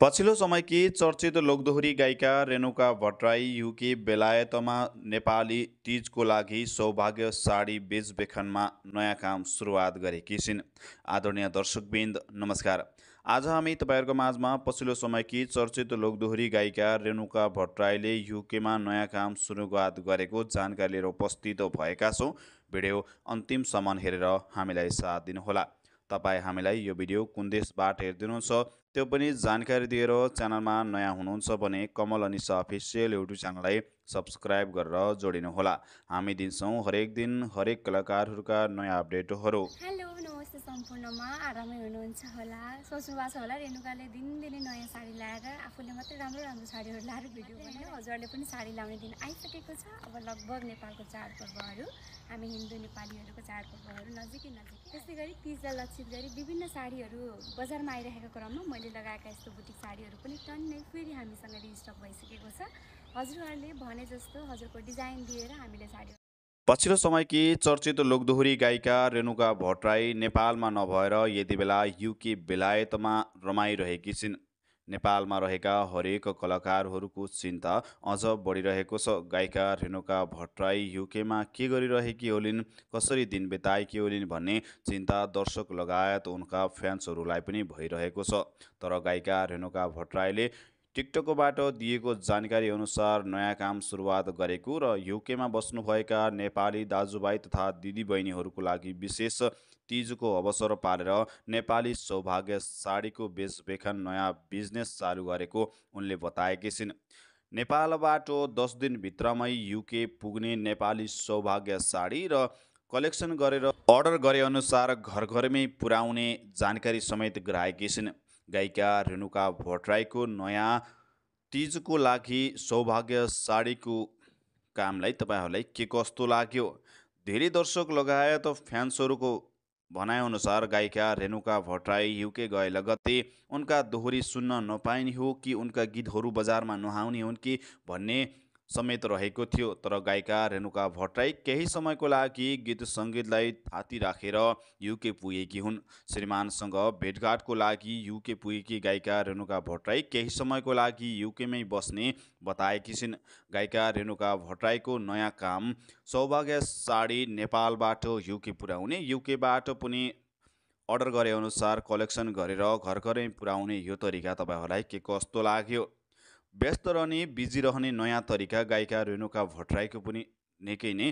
पछिल्लो समयकी चर्चित लोकदोहोरी गायिका रेणुका भट्टराई युके बेलायतमा नेपाली तीजको लागि सौभाग्य साडी बेचबेखनमा नयाँ काम सुरुवात गरेकी छिन्। आदरणीय दर्शकवृन्द नमस्कार। आज हामी तपाईँहरूको माझमा पछिल्लो समयकी चर्चित लोकदोहोरी गायिका रेणुका भट्टराईले युकेमा नयाँ काम सुरुवात गरेको जानकारी लिएर उपस्थित भएका छौँ। भिडियो अन्तिमसम्म हेरेर हामीलाई साथ दिनुहोला। तपाईँ हामीलाई यो भिडियो कुन देशबाट हेरिदिनुहुन्छ त्यो पनि जानकारी दिएर च्यानलमा नयाँ हुनुहुन्छ भने कमल अनिसा अफिसियल युट्युब च्यानललाई सब्सक्राइब गरेर जोडिनुहोला। हामी दिन्छौँ हरेक दिन हरेक कलाकारहरूका नयाँ अपडेटहरू। हेलो नमस्ते सम्पूर्णमा आरामै हुनुहुन्छ होला। सोच्नु भएको छ होला रेणुकाले दिनदिनै नयाँ साडी ल्याएर आफूले मात्रै राम्रो राम्रो साडीहरू ल्याएर भिडियो बनायो। हजुरहरूले पनि साडी लाउने दिन आइसकेको छ। अब लगभग नेपालको चाडपर्वहरू हामी हिन्दू नेपालीहरूको चाडपर्वहरू नजिकै त्यसै गरी तीजलाई लक्षित गरी विभिन्न साडीहरू बजारमा आइरहेको क्रममा मैले लगाएका यस्तो बुटिक साडीहरू पनि टन्नै फेरि हामीसँग रिस्टक भइसकेको छ। हजुरहरूले भने जस्तो हजुरको डिजाइन दिएर हामीले साडी पछिल्लो समयकी चर्चित लोकदोहोरी गायिका रेणुका भट्टराई नेपालमा नभएर यति बेला युके बेलायतमा रमाइरहेकी छिन्। नेपालमा रहेका हरेक कलाकारहरूको चिन्ता अझ बढिरहेको छ। गायिका रेणुका भट्टराई युकेमा के गरिरहेकी होलिन्, कसरी दिन बिताएकी होलिन् भन्ने चिन्ता दर्शक लगायत उनका फ्यान्सहरूलाई पनि भइरहेको छ। तर गायिका रेणुका भट्टराईले टिकटकबाट दिएको जानकारी अनुसार नयाँ काम सुरुवात गरेको र युकेमा बस्नुभएका नेपाली दाजुभाइ तथा दिदीबहिनीहरूको लागि विशेष तीजको अवसर पारेर नेपाली सौभाग्य साडीको बेचबेखन नयाँ बिजनेस चालु गरेको उनले बताएकी छिन्। नेपालबाट 10 दिनभित्रमै युके पुग्ने नेपाली सौभाग्य साडी र कलेक्सन गरेर अर्डर गरे अनुसार घर घरमै पुर्याउने जानकारी समेत गराएकी छिन्। गायिका रेणुका भट्टराईको नयाँ तीजको लागि सौभाग्य साडीको कामलाई तपाईँहरूलाई के कस्तो लाग्यो? धेरै दर्शक लगायत फ्यान्सहरूको भनाइअनुसार गायिका रेणुका भट्टराई युके गए लगत्तै उनका दोहोरी सुन्न नपाइने हो कि उनका गीतहरू बजारमा नआउने हुन् कि भन्ने समेत रहेको थियो। तर गायिका रेणुका भट्टराई केही समयको लागि गीत सङ्गीतलाई थाती राखेर युके पुगेकी हुन्। श्रीमानसँग भेटघाटको लागि युके पुगेकी गायिका रेणुका भट्टराई केही समयको लागि युकेमै बस्ने बताएकी छिन्। गायिका रेणुका भट्टराईको नयाँ काम सौभाग्य साडी नेपालबाट युके पुर्याउने, युकेबाट पनि अर्डर गरे अनुसार कलेक्सन गरेर घर घरै पुर्याउने यो तरिका तपाईँहरूलाई के कस्तो लाग्यो? व्यस्त रहने बिजी रहने नयाँ तरिका गायिका रेणुका भट्टराईको पनि निकै नै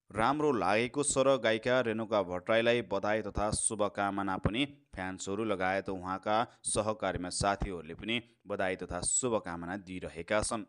राम्रो लागेको छ र गायिका रेणुका भट्टराईलाई बधाई तथा शुभकामना पनि फ्यान्सहरू लगायत उहाँका सहकारीमा साथीहरूले पनि बधाई तथा शुभकामना दिइरहेका छन्।